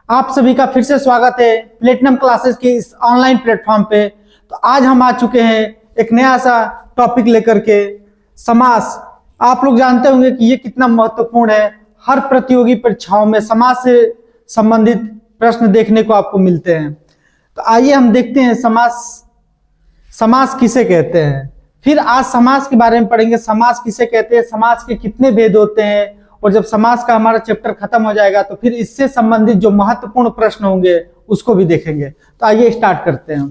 आप सभी का फिर से स्वागत है प्लेटिनम क्लासेस की इस ऑनलाइन प्लेटफॉर्म पे। तो आज हम आ चुके हैं एक नया सा टॉपिक लेकर के, समास। आप लोग जानते होंगे कि ये कितना महत्वपूर्ण है। हर प्रतियोगी परीक्षाओं में समास से संबंधित प्रश्न देखने को आपको मिलते हैं। तो आइए हम देखते हैं समास किसे कहते हैं। फिर आज समास के बारे में पढ़ेंगे, समास किसे कहते हैं, समास के कितने भेद होते हैं, और जब समास का हमारा चैप्टर खत्म हो जाएगा तो फिर इससे संबंधित जो महत्वपूर्ण प्रश्न होंगे उसको भी देखेंगे। तो आइए स्टार्ट करते हैं।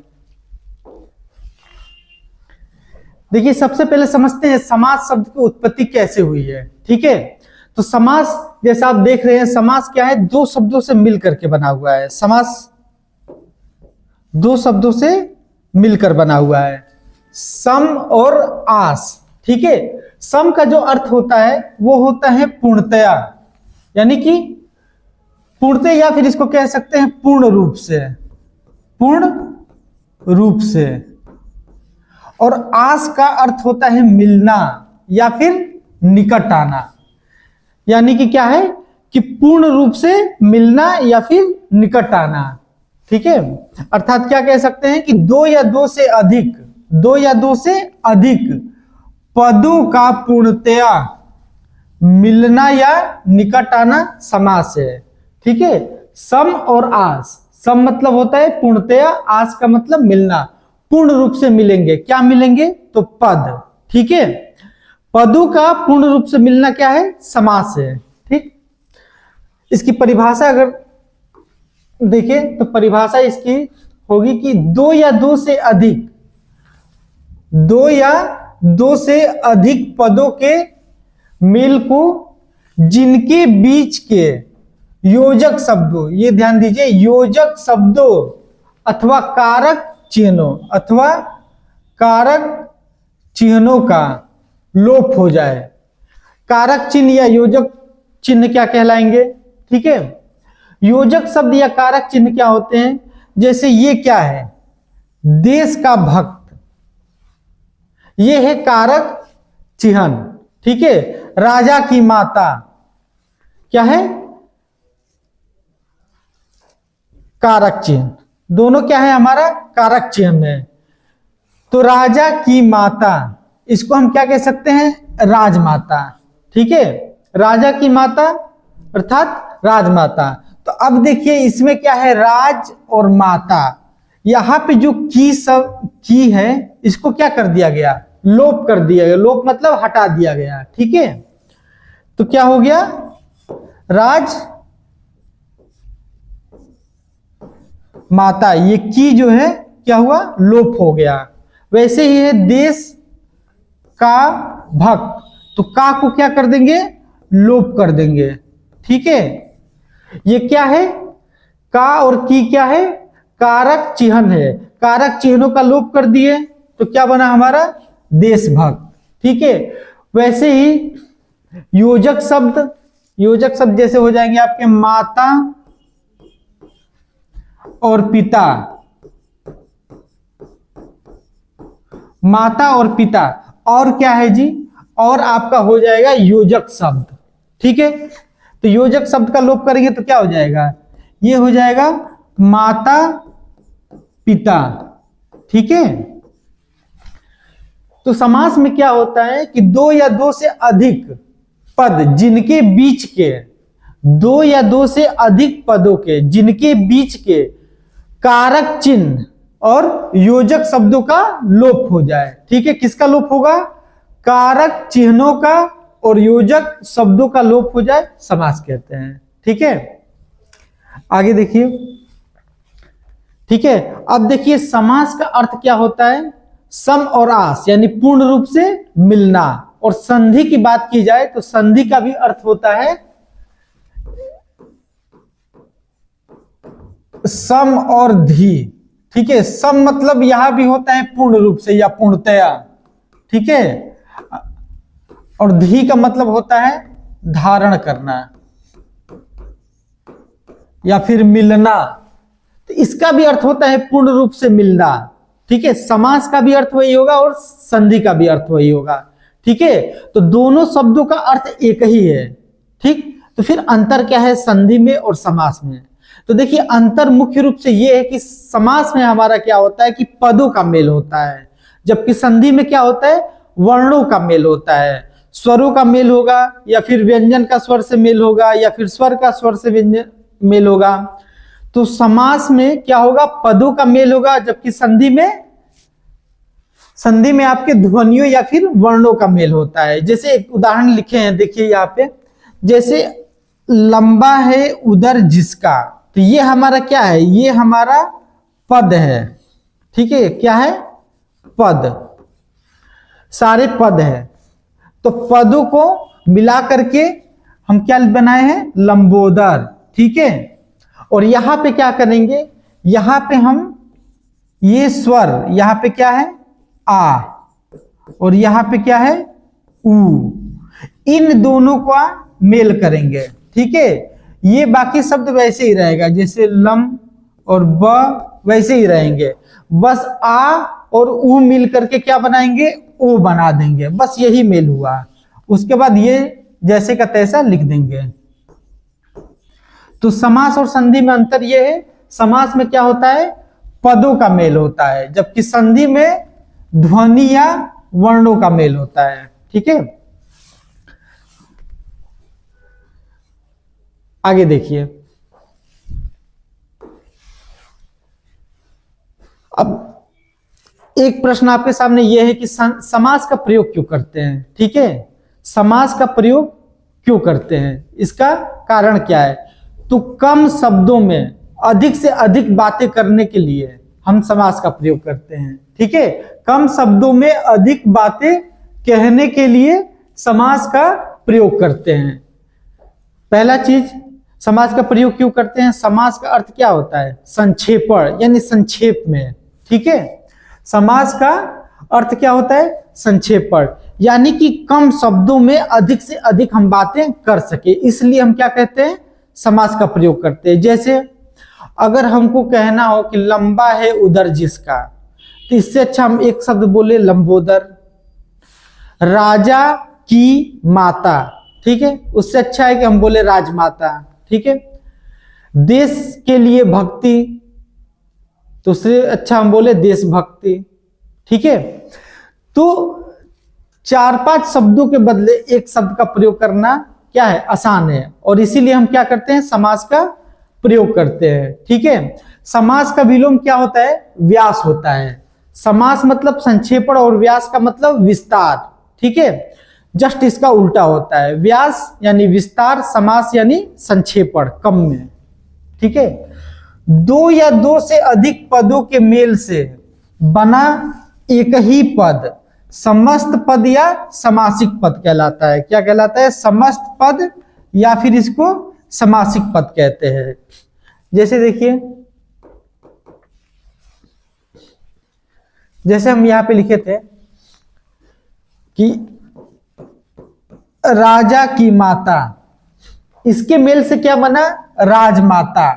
देखिए, सबसे पहले समझते हैं समास शब्द की उत्पत्ति कैसे हुई है। ठीक है, तो समास जैसा आप देख रहे हैं, समास क्या है, दो शब्दों से मिल करके बना हुआ है। समास दो शब्दों से मिलकर बना हुआ है, सम और आस। ठीक है, सम का जो अर्थ होता है वो होता है पूर्णतया, यानी कि पूर्णतः, या फिर इसको कह सकते हैं पूर्ण रूप से, पूर्ण रूप से। और आस का अर्थ होता है मिलना या फिर निकट आना, यानी कि क्या है कि पूर्ण रूप से मिलना या फिर निकट आना। ठीक है, अर्थात क्या कह सकते हैं कि दो या दो से अधिक पदों का पूर्णतया मिलना या निकट आना समास है। ठीक है, सम और आस, सम मतलब होता है पूर्णतया, आस का मतलब मिलना, पूर्ण रूप से मिलेंगे। क्या मिलेंगे? तो पद। ठीक है, पदों का पूर्ण रूप से मिलना क्या है? समास है। ठीक, इसकी परिभाषा अगर देखें तो परिभाषा इसकी होगी कि दो या दो से अधिक पदों के मेल को जिनके बीच के योजक शब्दों, ये ध्यान दीजिए, योजक शब्दों अथवा कारक चिन्हों का लोप हो जाए। कारक चिन्ह या योजक चिन्ह क्या कहलाएंगे? ठीक है, योजक शब्द या कारक चिन्ह क्या होते हैं? जैसे ये क्या है, देश का भक्त, ये है कारक चिन्ह। ठीक है, राजा की माता क्या है? कारक चिन्ह। दोनों क्या है? हमारा कारक चिन्ह है। तो राजा की माता, इसको हम क्या कह सकते हैं? राजमाता। ठीक है, राजा की माता अर्थात राजमाता। तो अब देखिए इसमें क्या है, राज और माता, यहां पे जो की है इसको क्या कर दिया गया? लोप कर दिया गया। लोप मतलब हटा दिया गया। ठीक है, तो क्या हो गया? राज माता, ये की जो है क्या हुआ? लोप हो गया। वैसे ही है देश का भक्त, तो का को क्या कर देंगे? लोप कर देंगे। ठीक है, ये क्या है? का और की क्या है? कारक चिन्ह है। कारक चिन्हों का लोप कर दिए तो क्या बना हमारा? देशभक्त। ठीक है, वैसे ही योजक शब्द जैसे हो जाएंगे आपके माता और पिता, माता और पिता। और क्या है जी? और आपका हो जाएगा योजक शब्द। ठीक है, तो योजक शब्द का लोप करेंगे तो क्या हो जाएगा? ये हो जाएगा माता पिता। ठीक है, तो समास में क्या होता है कि दो या दो से अधिक पद जिनके बीच के, दो या दो से अधिक पदों के जिनके बीच के कारक चिन्ह और योजक शब्दों का लोप हो जाए। ठीक है, किसका लोप होगा? कारक चिन्हों का और योजक शब्दों का लोप हो जाए, समास कहते हैं। ठीक है, आगे देखिए। ठीक है, अब देखिए समास का अर्थ क्या होता है? सम और आस, यानी पूर्ण रूप से मिलना। और संधि की बात की जाए तो संधि का भी अर्थ होता है सम और धी। ठीक है, सम मतलब यहां भी होता है पूर्ण रूप से या पूर्णतया। ठीक है, और धी का मतलब होता है धारण करना या फिर मिलना। तो इसका भी अर्थ होता है पूर्ण रूप से मिलना। ठीक है, समास का भी अर्थ वही होगा और संधि का भी अर्थ वही होगा। ठीक है, तो दोनों शब्दों का अर्थ एक ही है। ठीक, तो फिर अंतर क्या है संधि में और समास में? तो देखिए अंतर मुख्य रूप से ये है कि समास में हमारा क्या होता है कि पदों का मेल होता है, जबकि संधि में क्या होता है, वर्णों का मेल होता है। स्वरों का मेल होगा, या फिर व्यंजन का स्वर से मेल होगा, या फिर स्वर का स्वर से व्यंजन मेल होगा। तो समास में क्या होगा, पदों का मेल होगा, जबकि संधि में आपके ध्वनियों या फिर वर्णों का मेल होता है। जैसे एक उदाहरण लिखे हैं, देखिए यहाँ पे, जैसे लंबा है उदर जिसका, तो ये हमारा क्या है, ये हमारा पद है, ठीक है, क्या है, पद, सारे पद है। तो पदों को मिला करके हम क्या बनाए हैं, लंबोदर, ठीक है। और यहां पे क्या करेंगे, यहां पे हम ये स्वर, यहां पे क्या है, आ, और यहां पे क्या है, ऊ, इन दोनों का मेल करेंगे, ठीक है। ये बाकी शब्द वैसे ही रहेगा, जैसे लम और ब वैसे ही रहेंगे, बस आ और ऊ मिल करके क्या बनाएंगे, ओ बना देंगे, बस यही मेल हुआ। उसके बाद ये जैसे का तैसा लिख देंगे। तो समास और संधि में अंतर ये है, समास में क्या होता है, पदों का मेल होता है, जबकि संधि में ध्वनि या वर्णों का मेल होता है, ठीक है। आगे देखिए, अब एक प्रश्न आपके सामने यह है कि समास का प्रयोग क्यों करते हैं, ठीक है। समास का प्रयोग क्यों करते हैं, इसका कारण क्या है। तो कम शब्दों में अधिक से अधिक बातें करने के लिए हम समास का प्रयोग करते हैं, ठीक है। कम शब्दों में अधिक बातें कहने के लिए समास का प्रयोग करते हैं। पहला चीज, समास का प्रयोग क्यों करते हैं, समास का अर्थ क्या होता है, संक्षेपण, यानी संक्षेप में, ठीक है। समास का अर्थ क्या होता है, संक्षेपण, यानी कि कम शब्दों में अधिक से अधिक हम बातें कर सके, इसलिए हम क्या कहते हैं, समास का प्रयोग करते हैं। जैसे अगर हमको कहना हो कि लंबा है उदर जिसका, तो इससे अच्छा हम एक शब्द बोले लंबोदर। राजा की माता, ठीक है, उससे अच्छा है कि हम बोले राजमाता, ठीक है। देश के लिए भक्ति, तो उससे अच्छा हम बोले देशभक्ति, ठीक है। तो 4-5 शब्दों के बदले एक शब्द का प्रयोग करना क्या है, आसान है, और इसीलिए हम क्या करते हैं, समास का प्रयोग करते हैं, ठीक है। समास का विलोम क्या होता है, व्यास होता है। समास मतलब संक्षेपण और व्यास का मतलब विस्तार, ठीक है। जस्ट इसका उल्टा होता है, व्यास यानी विस्तार, समास यानी संक्षेपण, कम में, ठीक है। दो या दो से अधिक पदों के मेल से बना एक ही पद समस्त पद या समासिक पद कहलाता है। क्या कहलाता है, समस्त पद, या फिर इसको समासिक पद कहते हैं। जैसे देखिए, जैसे हम यहां पे लिखे थे कि राजा की माता, इसके मेल से क्या बना, राजमाता।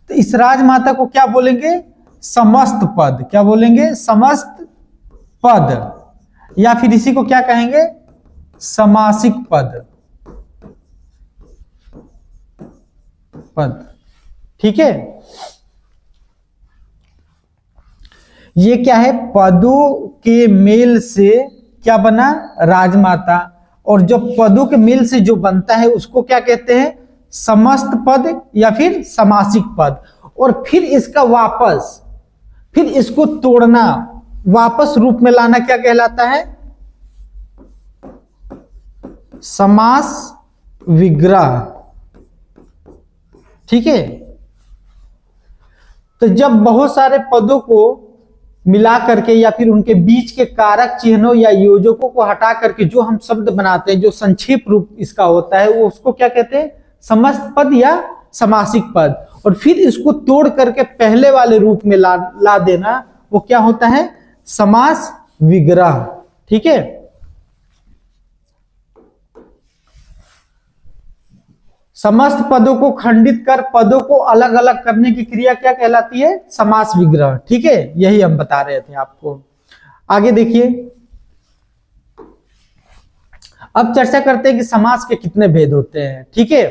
तो इस राजमाता को क्या बोलेंगे, समस्त पद, क्या बोलेंगे, समस्त पद, या फिर इसी को क्या कहेंगे, समासिक पद, ठीक है। ये क्या है, पदों के मेल से क्या बना, राजमाता, और जो पदों के मेल से जो बनता है उसको क्या कहते हैं, समस्त पद या फिर समासिक पद। और फिर इसका वापस, फिर इसको तोड़ना, वापस रूप में लाना क्या कहलाता है, समास विग्रह, ठीक है। तो जब बहुत सारे पदों को मिला करके या फिर उनके बीच के कारक चिन्हों या योजकों को हटा करके जो हम शब्द बनाते हैं, जो संक्षेप रूप इसका होता है, वो उसको क्या कहते हैं, समस्त पद या समासिक पद। और फिर इसको तोड़ करके पहले वाले रूप में ला देना, वो क्या होता है, समास विग्रह, ठीक है। समस्त पदों को खंडित कर पदों को अलग अलग करने की क्रिया क्या कहलाती है, समास विग्रह, ठीक है। यही हम बता रहे थे आपको। आगे देखिए, अब चर्चा करते हैं कि समास के कितने भेद होते हैं, ठीक है।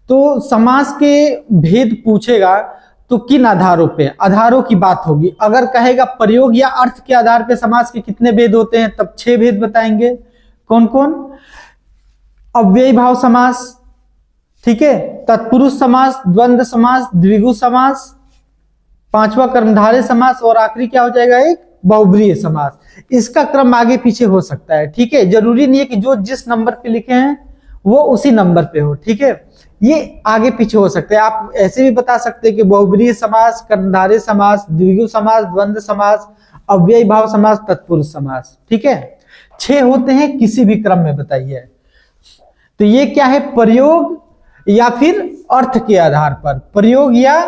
तो समास के भेद पूछेगा तो किन आधारों पे, आधारों की बात होगी। अगर कहेगा प्रयोग या अर्थ के आधार पे समास के कितने भेद होते हैं, तब 6 भेद बताएंगे। कौन कौन? अव्ययी भाव समास, ठीक है, तत्पुरुष समास, द्वंद्व समास, द्विगु समास, पांचवा कर्मधारय समास, और आखिरी क्या हो जाएगा, एक बहुब्रीहि समास। इसका क्रम आगे पीछे हो सकता है, ठीक है, जरूरी नहीं है कि जो जिस नंबर पे लिखे हैं वो उसी नंबर पे हो, ठीक है, ये आगे पीछे हो सकते हैं। आप ऐसे भी बता सकते हैं कि बहुब्रीहि समास, कर्मधारय समास, द्विगु समास, द्वंद्व समास, अव्ययी भाव समास, तत्पुरुष समास, ठीक है, 6 होते हैं, किसी भी क्रम में बताइए। तो ये क्या है, प्रयोग या फिर अर्थ के आधार पर, प्रयोग या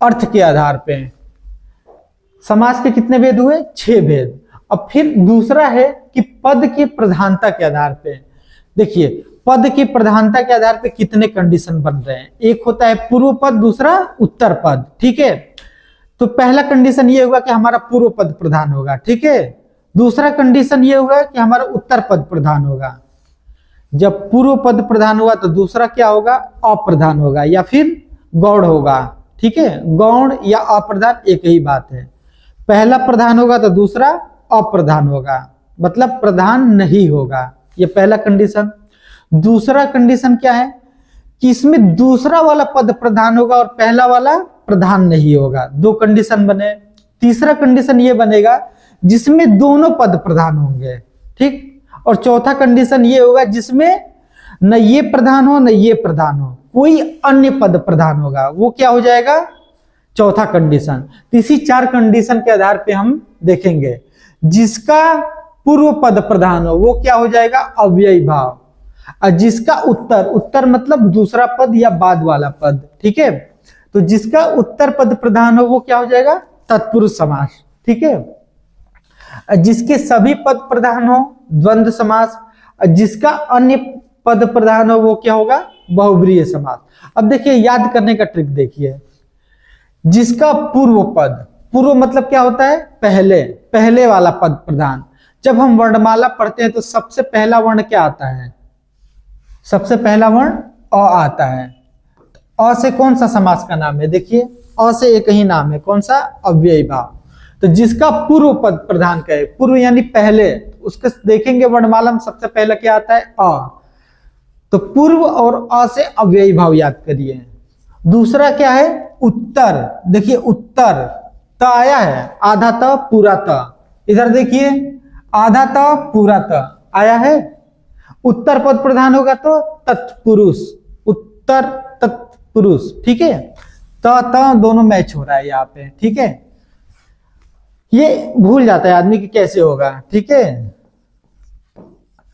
अर्थ के आधार पे समास के कितने भेद हुए, 6 भेद। अब फिर दूसरा है कि पद की प्रधानता के आधार पे, देखिए पद की प्रधानता के आधार पे कितने कंडीशन बन रहे हैं। एक होता है पूर्व पद, दूसरा उत्तर पद, ठीक है। तो पहला कंडीशन ये होगा कि हमारा पूर्व पद प्रधान होगा, ठीक है। दूसरा कंडीशन ये होगा कि हमारा उत्तर पद प्रधान होगा। जब पूर्व पद प्रधान हुआ तो दूसरा क्या होगा, अप्रधान होगा या फिर गौड़ होगा, ठीक है। गौड़ या अप्रधान एक ही बात है। पहला प्रधान होगा तो दूसरा अप्रधान होगा, मतलब प्रधान नहीं होगा, ये पहला कंडीशन। दूसरा कंडीशन क्या है कि इसमें दूसरा वाला पद प्रधान होगा और पहला वाला प्रधान नहीं होगा, 2 कंडीशन बने। तीसरा कंडीशन ये बनेगा जिसमें दोनों पद प्रधान होंगे, ठीक। और चौथा कंडीशन ये होगा जिसमें न ये प्रधान हो न ये प्रधान हो, कोई अन्य पद प्रधान होगा, वो क्या हो जाएगा, चौथा कंडीशन। तो इसी 4 कंडीशन के आधार पे हम देखेंगे। जिसका पूर्व पद प्रधान हो वो क्या हो जाएगा, अव्ययी भाव, और जिसका उत्तर, उत्तर मतलब दूसरा पद या बाद वाला पद, ठीक है। तो जिसका उत्तर पद प्रधान हो वो क्या हो जाएगा, तत्पुरुष समास, ठीक है। जिसके सभी पद प्रधान हो द्वंद्व समास, जिसका अन्य पद प्रधान हो वो क्या होगा, बहुब्रीहि समास। अब देखिए याद करने का ट्रिक देखिए, जिसका पूर्व पद, पूर्व मतलब क्या होता है, पहले, पहले वाला पद प्रधान। जब हम वर्णमाला पढ़ते हैं तो सबसे पहला वर्ण क्या आता है, सबसे पहला वर्ण अ आता है। अ से कौन सा समास का नाम है, देखिए अ से एक ही नाम है, कौन सा, अव्ययी भाव। तो जिसका पूर्व पद प्रधान का है, पूर्व यानी पहले, उसके देखेंगे वर्णमाला में सबसे पहला क्या आता है, अ। तो पूर्व और अ से अव्ययी भाव याद करिए। दूसरा क्या है, उत्तर, देखिए उत्तर, त आया है, आधा त पूरा त, इधर देखिए आधा त पूरा त आया है। उत्तर पद प्रधान होगा तो तत्पुरुष, उत्तर तत्पुरुष, ठीक है। त दोनों मैच हो रहा है यहाँ पे, ठीक है। ये भूल जाता है आदमी कि कैसे होगा, ठीक है,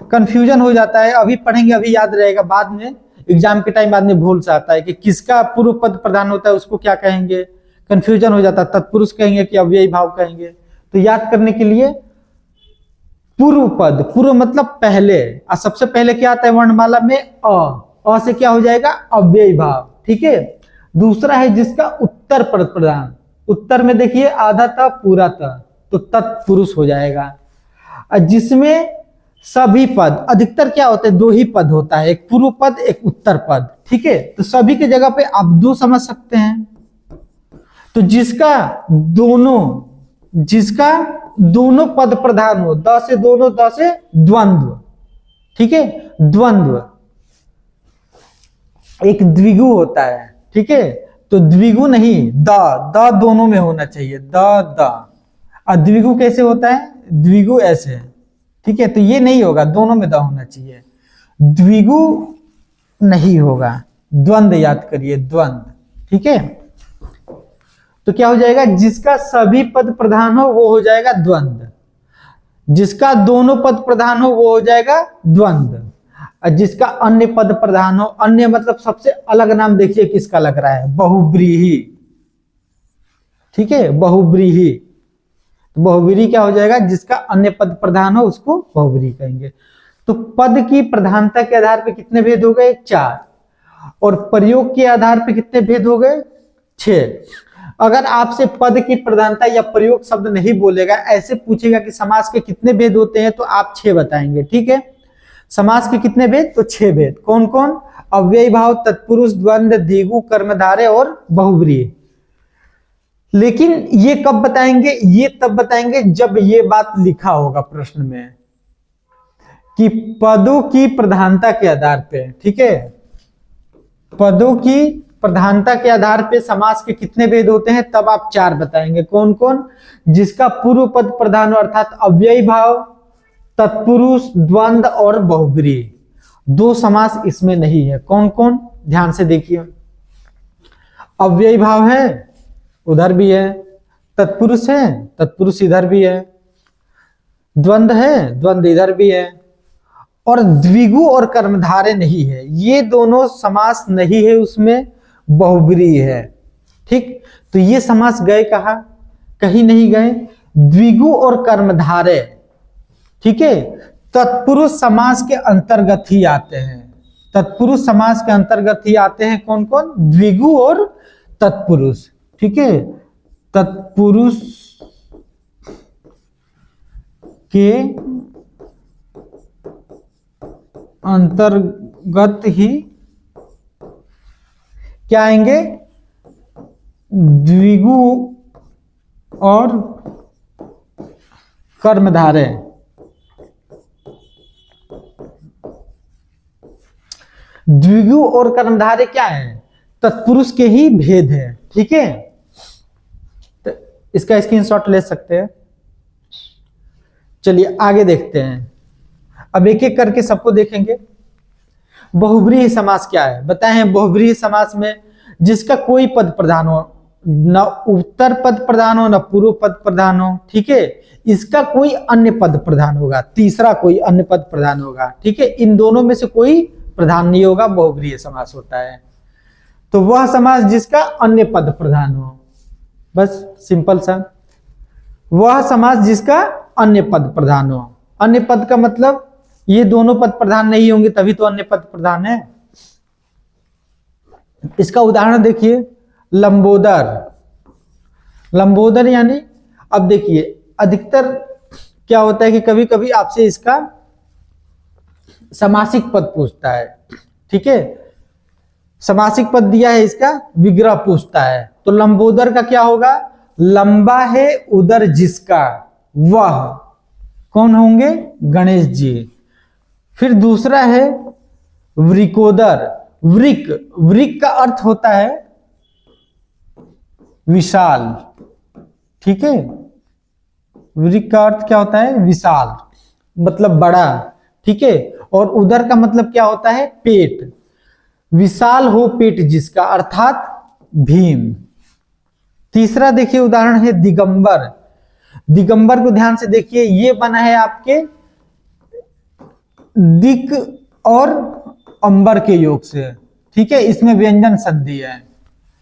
कंफ्यूजन हो जाता है। अभी पढ़ेंगे अभी याद रहेगा, बाद में एग्जाम के टाइम आदमी भूल जाता है कि किसका पूर्व पद प्रधान होता है उसको क्या कहेंगे, कंफ्यूजन हो जाता है, तत्पुरुष कहेंगे कि अव्ययी भाव कहेंगे। तो याद करने के लिए पूर्व पद, पूर्व मतलब पहले, और सबसे पहले क्या आता है वर्णमाला में, अ से क्या हो जाएगा, अव्ययी भाव, ठीक है। दूसरा है जिसका उत्तर पद प्रधान, उत्तर में देखिए आधा त पूरा त, तो तत्पुरुष हो जाएगा। और जिसमें सभी पद, अधिकतर क्या होते हैं, 2 ही पद होता है, एक पूर्व पद एक उत्तर पद, ठीक है। तो सभी के जगह पे आप 2 समझ सकते हैं। तो जिसका दोनों पद प्रधान हो, द से दोनों, द से द्वंद्व, ठीक है, द्वंद्व। एक द्विगु होता है, ठीक है, तो द्विगु नहीं, द दोनों में होना चाहिए, द। और द्विगु कैसे होता है, द्विगु ऐसे, ठीक है। तो ये नहीं होगा, दोनों में द होना चाहिए, द्विगु नहीं होगा, द्वंद्व याद करिए, द्वंद्व, ठीक है। तो क्या हो जाएगा, जिसका सभी पद प्रधान हो वो हो जाएगा द्वंद्व, जिसका दोनों पद प्रधान हो वो हो जाएगा द्वंद्व, और जिसका अन्य पद प्रधान हो, अन्य मतलब सबसे अलग नाम देखिए किसका लग रहा है, बहुब्रीहि, ठीक है, बहुब्रीहि। बहुब्रीहि क्या हो जाएगा, जिसका अन्य पद प्रधान हो उसको बहुब्रीहि कहेंगे। तो पद की प्रधानता के आधार पे कितने भेद हो गए, 4, और प्रयोग के आधार पे कितने भेद हो गए, 6। अगर आपसे पद की प्रधानता या प्रयोग शब्द नहीं बोलेगा, ऐसे पूछेगा कि समास के कितने भेद होते हैं, तो आप 6 बताएंगे, ठीक है। समास के कितने भेद, तो 6 भेद। कौन कौन, अव्ययी भाव, तत्पुरुष, द्वंद्व, द्विगु, कर्मधारय और बहुव्रीहि। लेकिन ये कब बताएंगे? ये तब बताएंगे जब ये बात लिखा होगा प्रश्न में कि पदों की प्रधानता के आधार पे, ठीक है, पदों की प्रधानता के आधार पे समास के कितने भेद होते हैं, तब आप 4 बताएंगे। कौन कौन? जिसका पूर्व पद प्रधान हो अर्थात अव्ययी भाव, तत्पुरुष, द्वंद्व और बहुव्रीहि। 2 समास इसमें नहीं है। कौन कौन? ध्यान से देखिए, अव्ययी भाव है, उधर भी है, तत्पुरुष है, तत्पुरुष इधर भी है, द्वंद्व है, द्वंद्व इधर भी है, और द्विगु और कर्मधारय नहीं है। ये दोनों समास नहीं है, उसमें बहुव्रीहि है। ठीक, तो ये समास गए कहा? कहीं नहीं गए। द्विगु और कर्मधारय, ठीक है, तत्पुरुष समास के अंतर्गत ही आते हैं। तत्पुरुष समास के अंतर्गत ही आते हैं। कौन कौन? द्विगु और तत्पुरुष, ठीक है, तत्पुरुष के अंतर्गत ही क्या आएंगे? द्विगु और कर्मधारय। द्विगु और कर्मधारय क्या है? तत्पुरुष के ही भेद है। ठीक है, तो इसका स्क्रीनशॉट ले सकते हैं। चलिए आगे देखते हैं। अब एक एक करके सबको देखेंगे। बहुव्रीहि समास क्या है बताएं। बहुव्रीहि समास में जिसका कोई पद प्रधान हो, न उत्तर पद प्रधान हो न पूर्व पद प्रधान हो, ठीक है, इसका कोई अन्य पद प्रधान होगा, तीसरा कोई अन्य पद प्रधान होगा, ठीक है, इन दोनों में से कोई प्रधान नहीं होगा, बहुव्रीहि समास होता है। तो वह समास जिसका अन्य पद प्रधान हो, बस सिंपल सा, वह समास जिसका अन्य पद प्रधान हो। अन्य पद का मतलब ये दोनों पद प्रधान नहीं होंगे तभी तो अन्य पद प्रधान है। इसका उदाहरण देखिए, लंबोदर। लंबोदर यानी, अब देखिए अधिकतर क्या होता है कि कभी कभी आपसे इसका समासिक पद पूछता है, ठीक है, समासिक पद दिया है, इसका विग्रह पूछता है। तो लंबोदर का क्या होगा? लंबा है उदर जिसका, वह कौन होंगे? गणेश जी। फिर दूसरा है वृकोदर। वृक, वृक का अर्थ होता है विशाल, ठीक है, वृक का अर्थ क्या होता है? विशाल, मतलब बड़ा, ठीक है, और उदर का मतलब क्या होता है? पेट। विशाल हो पेट जिसका, अर्थात भीम। तीसरा देखिए उदाहरण है दिगंबर। दिगंबर को ध्यान से देखिए, ये बना है आपके दिक और अंबर के योग से, ठीक है, इसमें व्यंजन संधि है,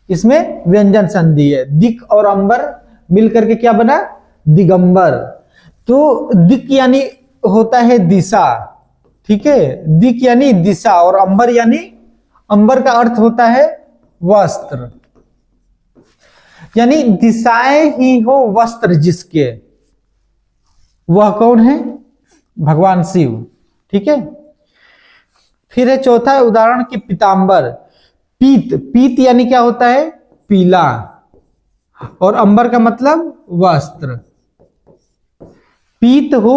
इसमें व्यंजन संधि है। दिक और अंबर मिलकर के क्या बना? दिगंबर। तो दिक यानी होता है दिशा, ठीक है, दिक यानी दिशा, और अंबर यानी, अंबर का अर्थ होता है वस्त्र, यानी दिशाएं ही हो वस्त्र जिसके, वह कौन है? भगवान शिव, ठीक है। फिर है चौथा उदाहरण कि पीतांबर। पीत, पीत यानी क्या होता है? पीला, और अंबर का मतलब वस्त्र। पीत हो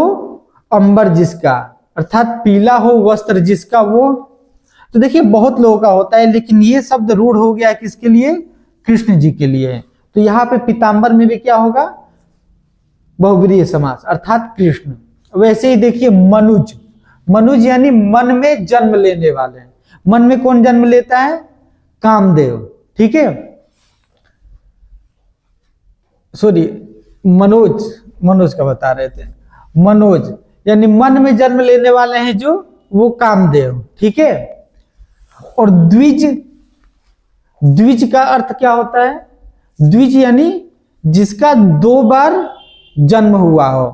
अंबर जिसका, अर्थात पीला हो वस्त्र जिसका, वो। तो देखिए बहुत लोगों का होता है, लेकिन ये शब्द रूढ़ हो गया है किसके लिए? कृष्ण जी के लिए। तो यहां पे पीतांबर में भी क्या होगा? बहुव्रीहि समास, अर्थात कृष्ण। वैसे ही देखिए मनुज। मनुज यानी मन में जन्म लेने वाले। मन में कौन जन्म लेता है? कामदेव, ठीक है, सॉरी मनोज, मनोज का बता रहे थे। मनोज यानी मन में जन्म लेने वाले हैं जो, वो कामदेव, ठीक है। और द्विज, द्विज का अर्थ क्या होता है? द्विज यानी जिसका 2 बार जन्म हुआ हो,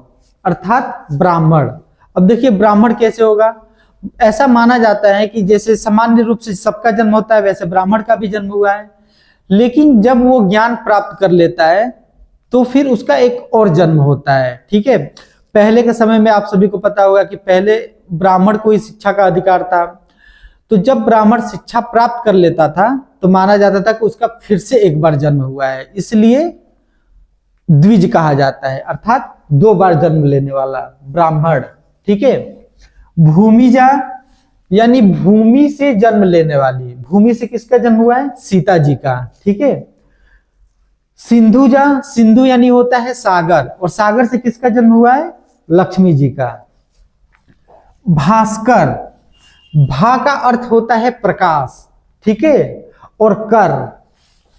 अर्थात ब्राह्मण। अब देखिए ब्राह्मण कैसे होगा? ऐसा माना जाता है कि जैसे सामान्य रूप से सबका जन्म होता है, वैसे ब्राह्मण का भी जन्म हुआ है, लेकिन जब वो ज्ञान प्राप्त कर लेता है तो फिर उसका एक और जन्म होता है, ठीक है। पहले के समय में आप सभी को पता होगा कि पहले ब्राह्मण को ही शिक्षा का अधिकार था, तो जब ब्राह्मण शिक्षा प्राप्त कर लेता था तो माना जाता था कि उसका फिर से एक बार जन्म हुआ है, इसलिए द्विज कहा जाता है, अर्थात 2 बार जन्म लेने वाला ब्राह्मण। ठीक है। भूमिजा यानी भूमि से जन्म लेने वाली, भूमि से किसका जन्म हुआ है? सीता जी का। ठीक है। सिंधुजा, सिंधु यानी होता है सागर, और सागर से किसका जन्म हुआ है? लक्ष्मी जी का। भास्कर, भा का अर्थ होता है प्रकाश। ठीक है। और कर,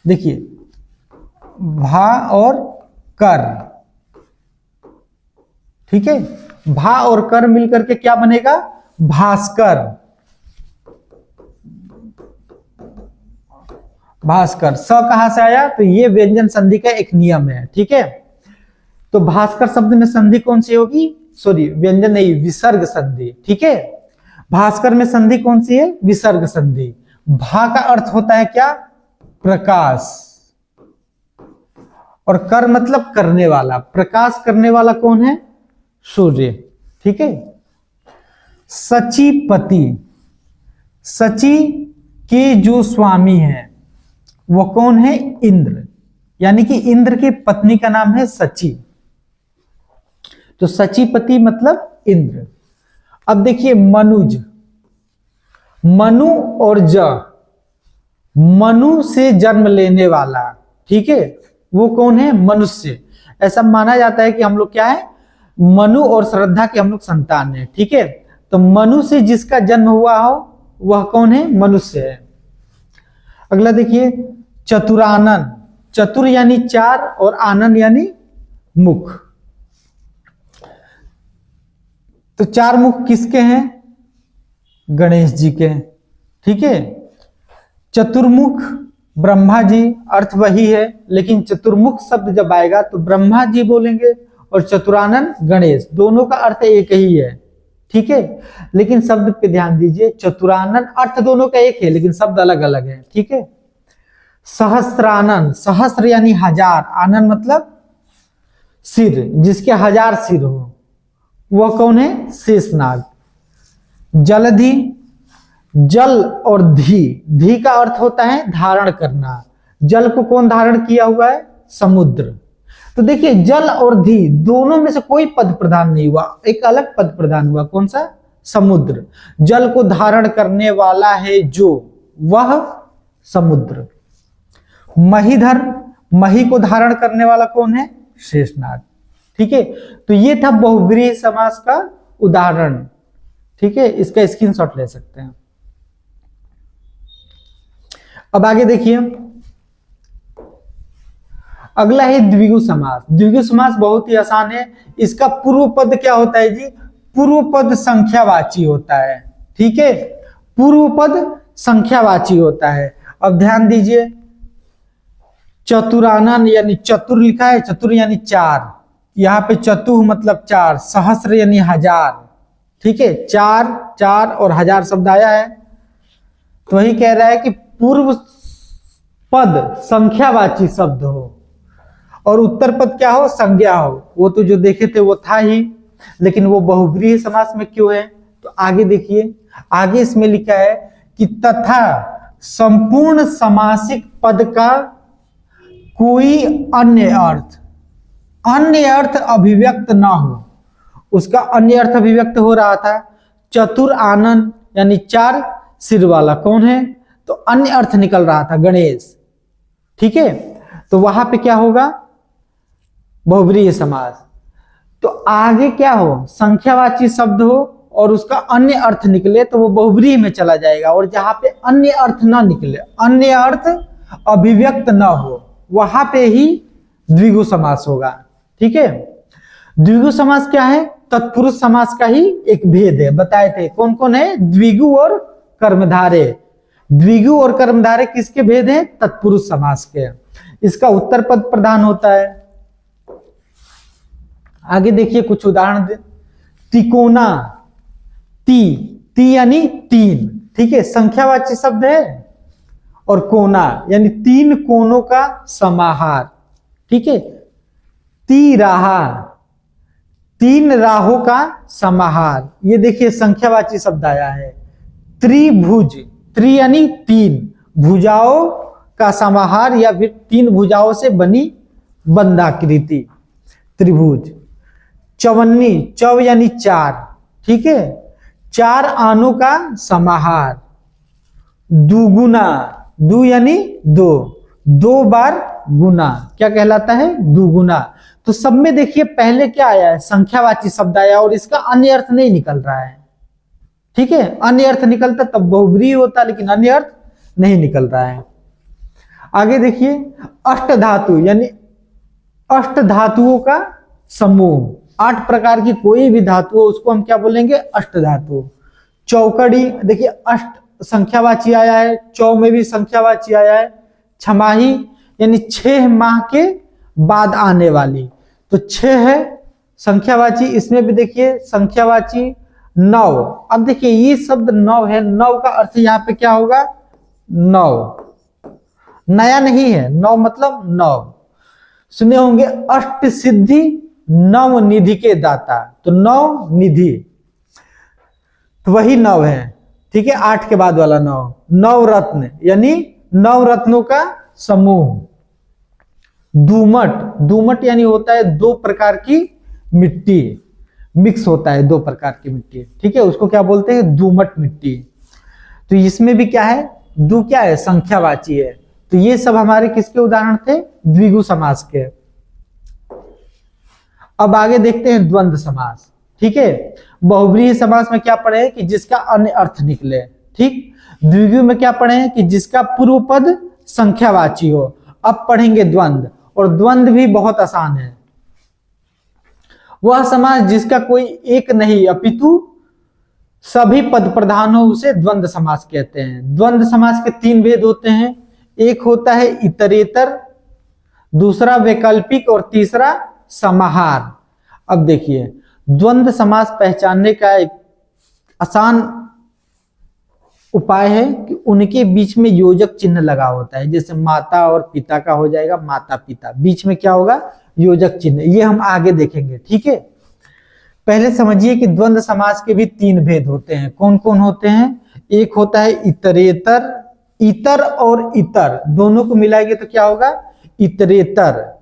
देखिए भा और कर, ठीक है, भा और कर मिलकर के क्या बनेगा? भास्कर। भास्कर, स कहां से आया? तो ये व्यंजन संधि का एक नियम है। ठीक है। तो भास्कर शब्द में संधि कौन सी होगी? सॉरी, व्यंजन नहीं, विसर्ग संधि। ठीक है। भास्कर में संधि कौन सी है? विसर्ग संधि। भा का अर्थ होता है क्या? प्रकाश। और कर मतलब करने वाला, प्रकाश करने वाला कौन है? सूर्य। ठीक है। सचीपति, सची के जो स्वामी है वो कौन है? इंद्र, यानी कि इंद्र की पत्नी का नाम है सची, तो सचीपति मतलब इंद्र। अब देखिए मनुज, मनु और ज, मनु से जन्म लेने वाला। ठीक है। वो कौन है? मनुष्य। ऐसा माना जाता है कि हम लोग क्या है? मनु और श्रद्धा के हम लोग संतान है। ठीक है। तो मनु से जिसका जन्म हुआ हो वह कौन है? मनुष्य है। अगला देखिए चतुरानन, चतुर यानी 4 और आनन यानी मुख। तो 4 मुख किसके हैं? गणेश जी के। ठीक है। चतुर्मुख ब्रह्मा जी, अर्थ वही है, लेकिन चतुर्मुख शब्द जब आएगा तो ब्रह्मा जी बोलेंगे और चतुरानन गणेश, दोनों का अर्थ एक ही है। ठीक है। लेकिन शब्द पे ध्यान दीजिए, चतुरानन अर्थ दोनों का एक है लेकिन शब्द अलग अलग है। ठीक है। सहस्त्रानन, सहस्त्र यानी 1000, आनन मतलब सिर, जिसके 1000 सिर हो वह कौन है? शेषनाग। जलधि, जल और धी, धी का अर्थ होता है धारण करना। जल को कौन धारण किया हुआ है? समुद्र। तो देखिए जल और धी दोनों में से कोई पद प्रधान नहीं हुआ, एक अलग पद प्रधान हुआ। कौन सा? समुद्र। जल को धारण करने वाला है जो, वह समुद्र। महीधर, मही को धारण करने वाला कौन है? शेषनाग। ठीक है। तो ये था बहुव्रीहि समास का उदाहरण। ठीक है। इसका स्क्रीनशॉट ले सकते हैं। अब आगे देखिए, अगला है द्विगु समास। द्विगु समास बहुत ही आसान है। इसका पूर्व पद क्या होता है जी? पूर्व पद संख्यावाची होता है। ठीक है। पूर्व पद संख्यावाची होता है। अब ध्यान दीजिए, चतुरानन यानी चतुर लिखा है, चतुर यानी 4, यहां पे चतुः मतलब 4, सहस्र यानी 1000। ठीक है। 4 4 और 1000 शब्द आया है, तो वही कह रहा है कि पूर्व पद संख्यावाची शब्द हो और उत्तर पद क्या हो? संज्ञा हो। वो तो जो देखे थे वो था ही, लेकिन वो बहुव्रीहि समास में क्यों है? तो आगे देखिए, आगे इसमें लिखा है कि तथा संपूर्ण समासिक पद का कोई अन्य अर्थ, अन्य अर्थ अभिव्यक्त ना हो। उसका अन्य अर्थ अभिव्यक्त हो रहा था चतुर आनन यानी 4 सिर वाला कौन है? तो अन्य अर्थ निकल रहा था गणेश। ठीक है। तो वहां पे क्या होगा? बहुव्रीहि समास। तो आगे क्या हो? संख्यावाची शब्द हो और उसका अन्य अर्थ निकले तो वो बहुव्रीहि में चला जाएगा, और जहां पे अन्य अर्थ ना निकले, अन्य अर्थ अभिव्यक्त ना हो, वहां पे ही द्विगु समास होगा। ठीक है। द्विगु समास क्या है? तत्पुरुष समास का ही एक भेद है, बताए थे। कौन कौन है? द्विगु और कर्मधारय। द्विगु और कर्मधारय किसके भेद हैं? तत्पुरुष समास के। इसका उत्तर पद प्रधान होता है। आगे देखिए कुछ उदाहरण दे। तिकोना, ती यानी 3। ठीक है। संख्यावाची शब्द है, और कोना यानी 3 कोनों का समाहार। ठीक है। ती राहा, 3 राहों का समाहार। ये देखिए संख्यावाची शब्द आया है। त्रिभुज, त्रि यानी तीन भुजाओं का समाहार या फिर तीन भुजाओं से बनी बंधाकृति त्रिभुज। चवन्नी, चव यानी चार, ठीक है, चार आनों का समाहार। दुगुना, दु यानी दो, दो बार गुना क्या कहलाता है? दुगुना। तो सब में देखिए पहले क्या आया है? संख्यावाची शब्द आया और इसका अन्य अर्थ नहीं निकल रहा है, ठीक है। अन्य अर्थ निकलता तब बहुब्रीहि होता, लेकिन अन्य अर्थ नहीं निकल रहा है। आगे देखिए अष्ट धातु यानी अष्ट धातुओं का समूह। 8 प्रकार की कोई भी धातु हो उसको हम क्या बोलेंगे? अष्ट धातु। चौकड़ी, देखिए अष्ट संख्यावाची आया है, चौ में भी संख्यावाची आया है। छमाही यानी 6 माह के बाद आने वाली, तो 6 है संख्यावाची, इसमें भी देखिए संख्यावाची। नौ, अब देखिए ये शब्द नौ है, नौ का अर्थ यहाँ पे क्या होगा? नौ, नया नहीं है, नौ मतलब नौ। सुने होंगे अष्ट सिद्धि नव निधि के दाता, तो नौ निधि तो वही नौ है, ठीक है। 8 के बाद वाला नौ। नव रत्न यानी नौ रत्नों का समूह। दूमट, दूमट यानी होता है 2 प्रकार की मिट्टी, मिक्स होता है 2 प्रकार की मिट्टी, ठीक है, उसको क्या बोलते हैं? दूमट मिट्टी। तो इसमें भी क्या है? दू क्या है? संख्यावाची है। तो ये सब हमारे किसके उदाहरण थे? द्विगु समास के। अब आगे देखते हैं द्वंद्व समास, ठीक है। बहुब्रीहि समास में क्या पढ़े कि जिसका अन्य अर्थ निकले, ठीक। द्विगु में क्या पढ़े कि जिसका पूर्व पद संख्यावाची हो। अब पढ़ेंगे द्वंद्व, और द्वंद्व भी बहुत आसान है। वह समास जिसका कोई एक नहीं अपितु सभी पद प्रधान हो उसे द्वंद्व समास कहते हैं। द्वंद्व समास के 3 भेद होते हैं, एक होता है इतरेतर, दूसरा वैकल्पिक और तीसरा समाहार। अब देखिए द्वंद्व समास पहचानने का एक आसान उपाय है कि उनके बीच में योजक चिन्ह लगा होता है, जैसे माता और पिता का हो जाएगा माता पिता, बीच में क्या होगा? योजक चिन्ह। ये हम आगे देखेंगे, ठीक है। पहले समझिए कि द्वंद्व समास के भी 3 भेद होते हैं। कौन कौन होते हैं? एक होता है इतरेतर, इतर और इतर दोनों को मिलाएंगे तो क्या होगा? इतरेतर,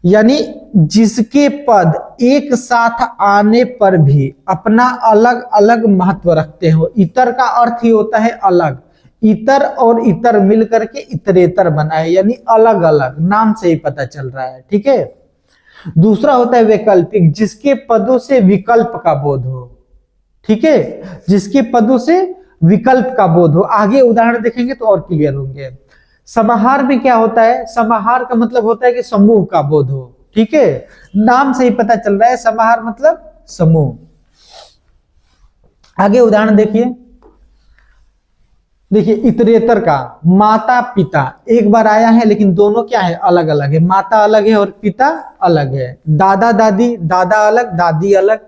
यानी जिसके पद एक साथ आने पर भी अपना अलग अलग महत्व रखते हो। इतर का अर्थ ही होता है अलग, इतर और इतर मिलकर के इतरेतर बना है, यानी अलग अलग, नाम से ही पता चल रहा है, ठीक है। दूसरा होता है वैकल्पिक, जिसके पदों से विकल्प का बोध हो, ठीक है, जिसके पदों से विकल्प का बोध हो। आगे उदाहरण देखेंगे तो और क्लियर होंगे। समाहार भी क्या होता है? समाहार का मतलब होता है कि समूह का बोध हो, ठीक है, नाम से ही पता चल रहा है समाहार मतलब समूह। आगे उदाहरण देखिए, देखिए इतरेतर का माता पिता एक बार आया है, लेकिन दोनों क्या है? अलग अलग है। माता अलग है और पिता अलग है। दादा दादी, दादा अलग दादी अलग।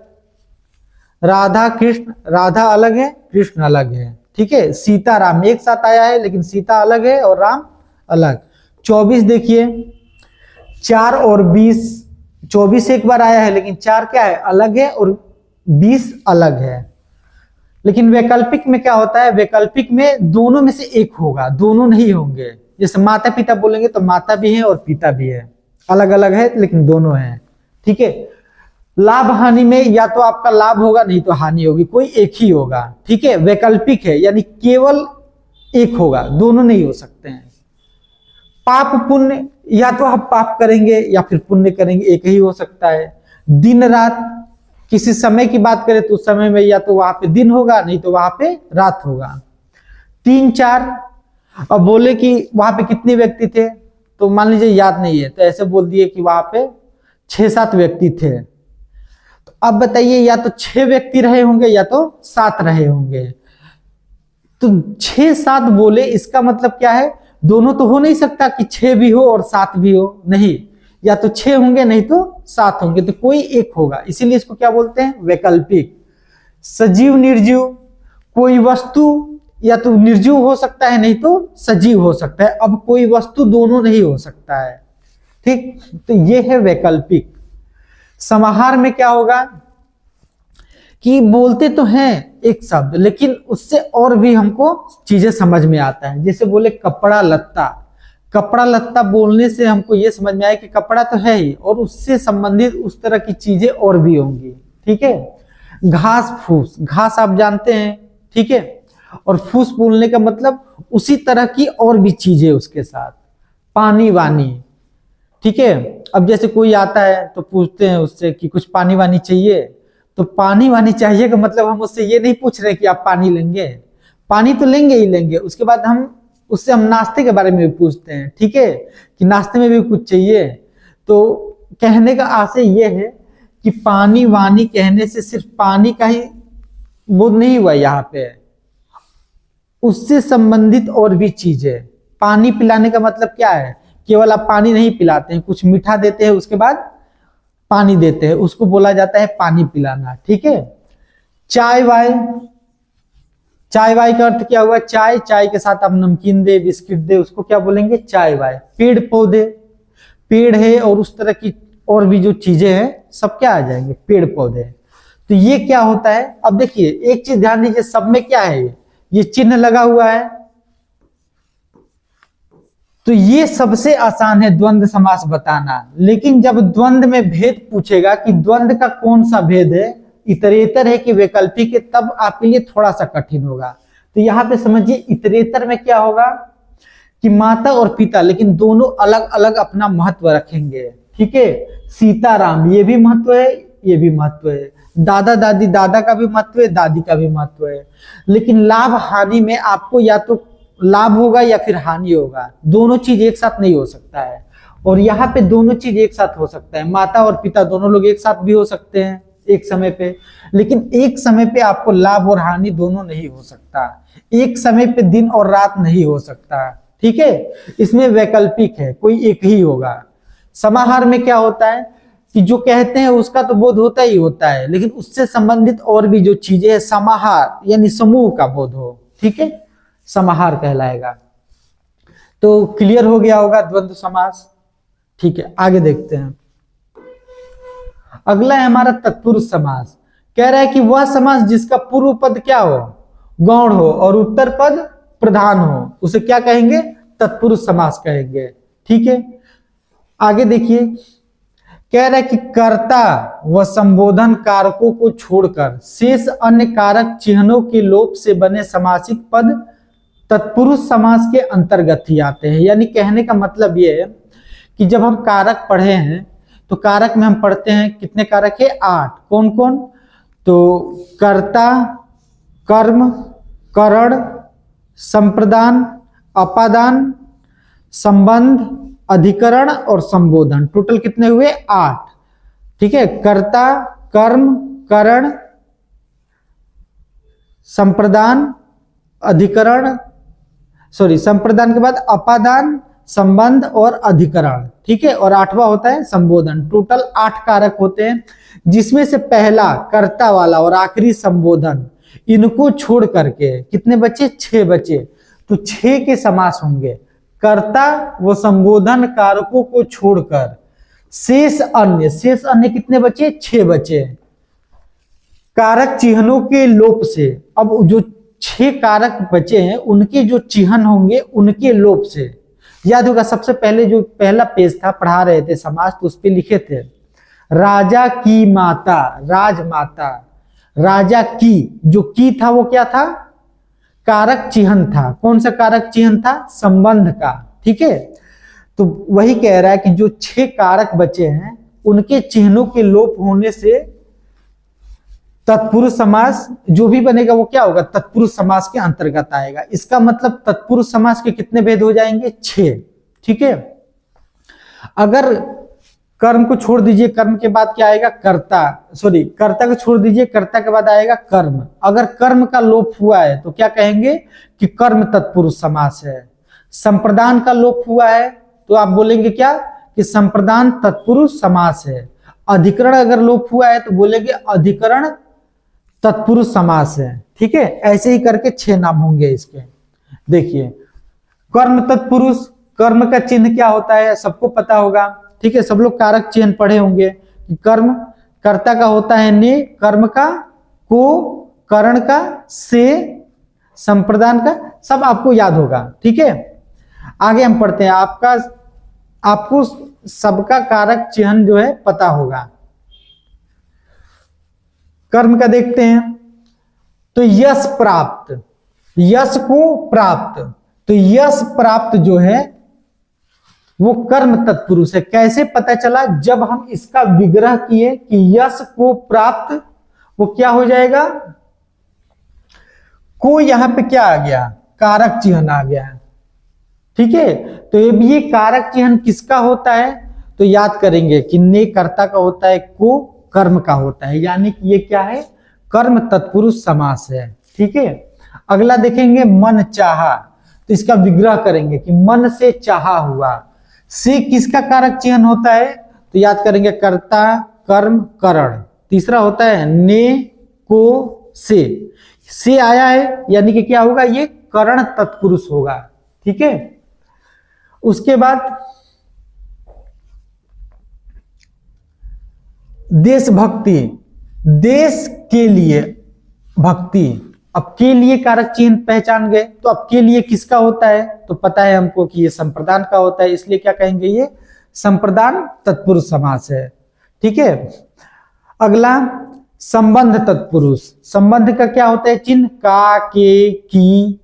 राधा कृष्ण, राधा अलग है कृष्ण अलग है, ठीक है। सीता राम एक साथ आया है, लेकिन सीता अलग है और राम अलग। 24 देखिए, 4 और 20, 24 एक बार आया है, लेकिन 4 क्या है? अलग है और 20 अलग है। लेकिन वैकल्पिक में क्या होता है? वैकल्पिक में दोनों में से एक होगा, दोनों नहीं होंगे। जैसे माता पिता बोलेंगे तो माता भी है और पिता भी है, अलग अलग है लेकिन दोनों हैं, ठीक है। लाभ हानि में या तो आपका लाभ होगा नहीं तो हानि होगी, कोई एक ही होगा, ठीक है। वैकल्पिक है यानी केवल एक होगा, दोनों नहीं हो सकते हैं। पाप पुण्य, या तो आप पाप करेंगे या फिर पुण्य करेंगे, एक ही हो सकता है। दिन रात, किसी समय की बात करें तो उस समय में या तो वहां पे दिन होगा नहीं तो वहां पे रात होगा। 3 4, अब बोले कि वहां पे कितने व्यक्ति थे, तो मान लीजिए याद नहीं है, तो ऐसे बोल दिए कि वहां पे 6-7 व्यक्ति थे। तो अब बताइए या तो 6 व्यक्ति रहे होंगे या तो 7 रहे होंगे। तो 6-7 बोले, इसका मतलब क्या है? दोनों तो हो नहीं सकता कि 6 भी हो और 7 भी हो, नहीं, या तो 6 होंगे नहीं तो 7 होंगे, तो कोई एक होगा, इसीलिए इसको क्या बोलते हैं? वैकल्पिक। सजीव निर्जीव, कोई वस्तु या तो निर्जीव हो सकता है नहीं तो सजीव हो सकता है, अब कोई वस्तु दोनों नहीं हो सकता है, ठीक, तो ये है वैकल्पिक। समाहार में क्या होगा कि बोलते तो हैं एक शब्द, लेकिन उससे और भी हमको चीजें समझ में आता है। जैसे बोले कपड़ा लत्ता, कपड़ा लत्ता बोलने से हमको ये समझ में आया कि कपड़ा तो है ही, और उससे संबंधित उस तरह की चीजें और भी होंगी। ठीक है। घास फूस, घास आप जानते हैं, ठीक है, और फूस बोलने का मतलब उसी तरह की और भी चीजें उसके साथ। पानी वानी, ठीक है। अब जैसे कोई आता है तो पूछते हैं उससे कि कुछ पानी वानी चाहिए, तो पानी वानी चाहिए का मतलब हम उससे ये नहीं पूछ रहे कि आप पानी लेंगे, पानी तो लेंगे ही लेंगे, उसके बाद हम नाश्ते के बारे में भी पूछते हैं, ठीक है, कि नाश्ते में भी कुछ चाहिए। तो कहने का आशय ये है कि पानी वानी कहने से सिर्फ पानी का ही बोध नहीं हुआ यहाँ पे, उससे संबंधित और भी चीजें। पानी पिलाने का मतलब क्या है, केवल आप पानी नहीं पिलाते हैं, कुछ मीठा देते हैं उसके बाद पानी देते हैं, उसको बोला जाता है पानी पिलाना। ठीक है। चाय वाय, चाय वाय का अर्थ क्या हुआ, चाय, चाय के साथ आप नमकीन दे, बिस्किट दे, उसको क्या बोलेंगे, चाय वाय। पेड़ पौधे, पेड़ है और उस तरह की और भी जो चीजें हैं सब क्या आ जाएंगे, पेड़ पौधे। तो ये क्या होता है, अब देखिए एक चीज ध्यान दीजिए, सब में क्या है, ये चिन्ह लगा हुआ है, तो ये सबसे आसान है द्वंद्व समास बताना। लेकिन जब द्वंद्व में भेद पूछेगा कि द्वंद्व का कौन सा भेद है, इतरेतर है कि वैकल्पिक है, तब आपके लिए थोड़ा सा कठिन होगा। तो यहाँ पे समझिए इतरेतर में क्या होगा कि माता और पिता, लेकिन दोनों अलग अलग अपना महत्व रखेंगे। ठीक है। सीताराम, ये भी महत्व है, ये भी महत्व है। दादा दादी, दादा का भी महत्व है, दादी का भी महत्व है। लेकिन लाभ हानि में आपको या तो लाभ होगा या फिर हानि होगा, दोनों चीज एक साथ नहीं हो सकता है। और यहाँ पे दोनों चीज एक साथ हो सकता है, माता और पिता दोनों लोग एक साथ भी हो सकते हैं एक समय पे, लेकिन एक समय पे आपको लाभ और हानि दोनों नहीं हो सकता, एक समय पे दिन और रात नहीं हो सकता। ठीक है। इसमें वैकल्पिक है, कोई एक ही होगा। समाहार में क्या होता है कि जो कहते हैं उसका तो बोध होता ही होता है, लेकिन उससे संबंधित और भी जो चीजें हैं, समाहार यानी समूह का बोध हो, ठीक है, समाहार कहलाएगा। तो क्लियर हो गया होगा द्वंद्व समास। ठीक है, आगे देखते हैं। अगला है हमारा तत्पुरुष समास। कह रहा है कि वह समास जिसका पूर्व पद क्या हो, गौण हो, और उत्तर पद प्रधान हो, उसे क्या कहेंगे, तत्पुरुष समास कहेंगे। ठीक है। आगे देखिए, कह रहा है कि कर्ता व संबोधन कारकों को छोड़कर शेष अन्य कारक चिन्हों के लोप से बने समासिक पद तत्पुरुष समास के अंतर्गत ही आते हैं। यानी कहने का मतलब ये है कि जब हम कारक पढ़े हैं तो कारक में हम पढ़ते हैं कितने कारक है, 8। कौन कौन, तो कर्ता, कर्म, करण, संप्रदान, अपादान, संबंध, अधिकरण और संबोधन। टोटल कितने हुए, 8। ठीक है। कर्ता, कर्म, करण, संप्रदान, अधिकरण, संप्रदान के बाद अपादान, संबंध और अधिकरण। ठीक है। और 8वां होता है संबोधन। टोटल 8 कारक होते हैं, जिसमें से पहला कर्ता वाला और आखिरी संबोधन, इनको छोड़ करके कितने बचे, 6 बचे। तो 6 के समास होंगे। कर्ता व संबोधन कारकों को छोड़कर शेष अन्य कितने बचे, 6 बचे, कारक चिन्हों के लोप से। अब जो 6 कारक बचे हैं उनके जो चिन्ह होंगे उनके लोप से। याद होगा सबसे पहले जो पहला पेज था, पढ़ा रहे थे समाज, तो उस पे लिखे थे राजा की माता, राजमाता। राजा की, जो की था वो क्या था, कारक चिन्ह था। कौन सा कारक चिन्ह था, संबंध का। ठीक है। तो वही कह रहा है कि जो 6 कारक बचे हैं उनके चिन्हों के लोप होने से तत्पुरुष समास जो भी बनेगा वो क्या होगा, तत्पुरुष समास के अंतर्गत आएगा। इसका मतलब तत्पुरुष समास के कितने भेद हो जाएंगे, 6। ठीक है। अगर कर्म को छोड़ दीजिए, कर्म के बाद क्या आएगा, कर्ता को छोड़ दीजिए, कर्ता के बाद आएगा कर्म। अगर कर्म का लोप हुआ है तो क्या कहेंगे कि कर्म तत्पुरुष समास है। संप्रदान का लोप हुआ है तो आप बोलेंगे क्या, कि संप्रदान तत्पुरुष समास है। अधिकरण अगर लोप हुआ है तो बोलेंगे अधिकरण तत्पुरुष समास है। ठीक है। ऐसे ही करके 6 नाम होंगे इसके। देखिए, कर्म तत्पुरुष, कर्म का चिन्ह क्या होता है सबको पता होगा। ठीक है। सब लोग कारक चिन्ह पढ़े होंगे कि कर्म कर्ता का होता है ने, कर्म का को, करण का, से, संप्रदान का, सब आपको याद होगा। ठीक है, आगे हम पढ़ते हैं। आपको सबका कारक चिन्ह जो है पता होगा। कर्म का देखते हैं। तो यश प्राप्त, यश को प्राप्त, तो यश प्राप्त जो है वो कर्म तत्पुरुष है। कैसे पता चला? जब हम इसका विग्रह किए कि यश को प्राप्त, वो क्या हो जाएगा? को यहां पे क्या आ गया? कारक चिन्ह आ गया। ठीक है, तो ये कारक चिन्ह किसका होता है? तो याद करेंगे कि ने कर्ता का होता है, को कर्म का होता है, यानी कि ये क्या है? कर्म तत्पुरुष समास है। ठीक है, अगला देखेंगे मन चाहा। तो इसका विग्रह करेंगे कि मन से चाहा हुआ। से किसका कारक चिन्ह होता है? तो याद करेंगे कर्ता, कर्म, करण। तीसरा होता है ने, को, से आया है, यानी कि क्या होगा? ये करण तत्पुरुष होगा। ठीक है, उसके बाद देशभक्ति, देश के लिए भक्ति। अब के लिए कारक चिन्ह पहचान गए, तो अब के लिए किसका होता है? तो पता है हमको कि ये संप्रदान का होता है, इसलिए क्या कहेंगे? ये संप्रदान तत्पुरुष समास है। ठीक है, अगला संबंध तत्पुरुष। संबंध का क्या होता है चिन्ह? का, के, की।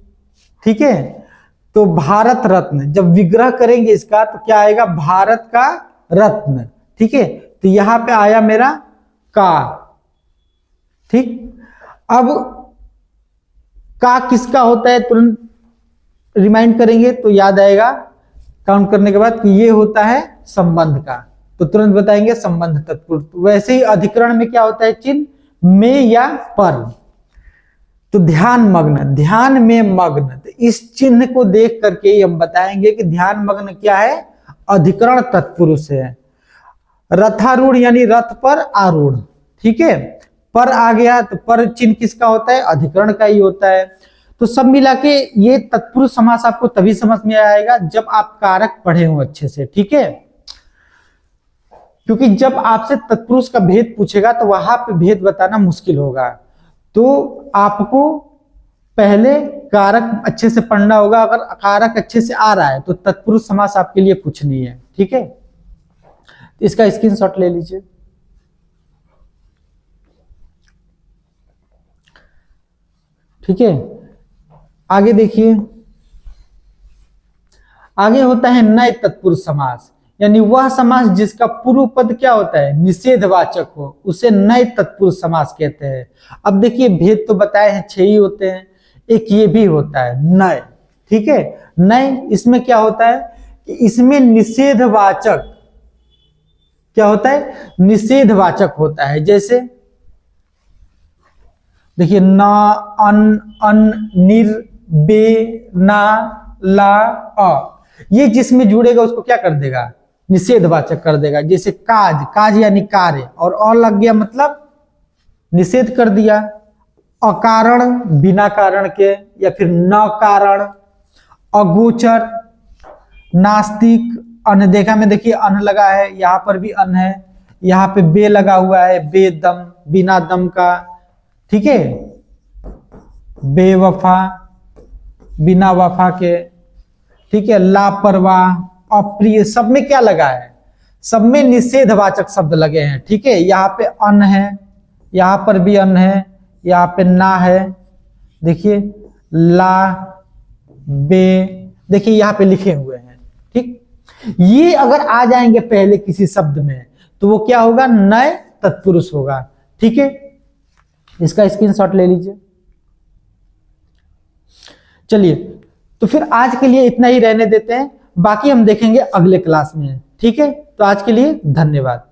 ठीक है, तो भारत रत्न, जब विग्रह करेंगे इसका तो क्या आएगा? भारत का रत्न। ठीक है, तो यहां पे आया मेरा का। ठीक, अब का किसका होता है? तुरंत रिमाइंड करेंगे तो याद आएगा काउंट करने के बाद कि ये होता है संबंध का, तो तुरंत बताएंगे संबंध तत्पुरुष। वैसे ही अधिकरण में क्या होता है चिन्ह? में या पर। तो ध्यान मग्न, ध्यान में मग्न, तो इस चिन्ह को देख करके हम बताएंगे कि ध्यान मग्न क्या है? अधिकरण तत्पुरुष है। रथारूढ़ यानी रथ पर आरूढ़। ठीक है, पर आ गया तो पर चिन्ह किसका होता है? अधिकरण का ही होता है। तो सब मिला के ये तत्पुरुष समास आपको तभी समझ में आएगा जब आप कारक पढ़े हो अच्छे से। ठीक है, क्योंकि जब आपसे तत्पुरुष का भेद पूछेगा तो वहां पे भेद बताना मुश्किल होगा। तो आपको पहले कारक अच्छे से पढ़ना होगा। अगर कारक अच्छे से आ रहा है तो तत्पुरुष समास आपके लिए कुछ नहीं है। ठीक है, इसका स्क्रीनशॉट ले लीजिए। ठीक है, आगे देखिए। आगे होता है नए तत्पुरुष समास, यानी वह समास जिसका पूर्व पद क्या होता है? निषेधवाचक हो, उसे नए तत्पुरुष समास कहते हैं। अब देखिए भेद तो बताए हैं 6 ही होते हैं, एक ये भी होता है नए। ठीक है, नए इसमें क्या होता है कि इसमें निषेधवाचक क्या होता है? निषेधवाचक होता है। जैसे देखिए न, अन, अन, निर, बे, ना, ला, अ, ये जिसमें जुड़ेगा उसको क्या कर देगा? निषेधवाचक कर देगा। जैसे काज, काज यानी कार्य, और अ लग गया मतलब निषेध कर दिया। अकारण बिना कारण के, या फिर न कारण। अगोचर, नास्तिक, अनदेखा में देखिए अन लगा है, यहां पर भी अन है, यहां पे बे लगा हुआ है, बेदम बिना दम का। ठीक है, बेवफा बिना वफा के। ठीक है, लापरवाह, अप्रिय, सब में क्या लगा है? सब में निषेधवाचक शब्द लगे हैं। ठीक है, यहाँ पे अन है, यहाँ पर भी अन है, यहाँ पे ना है। देखिए ला, बे, देखिए यहाँ पे लिखे हुए हैं। ठीक, ये अगर आ जाएंगे पहले किसी शब्द में तो वो क्या होगा? नए तत्पुरुष होगा। ठीक है, इसका स्क्रीनशॉट ले लीजिए। चलिए, तो फिर आज के लिए इतना ही रहने देते हैं, बाकी हम देखेंगे अगले क्लास में। ठीक है, तो आज के लिए धन्यवाद।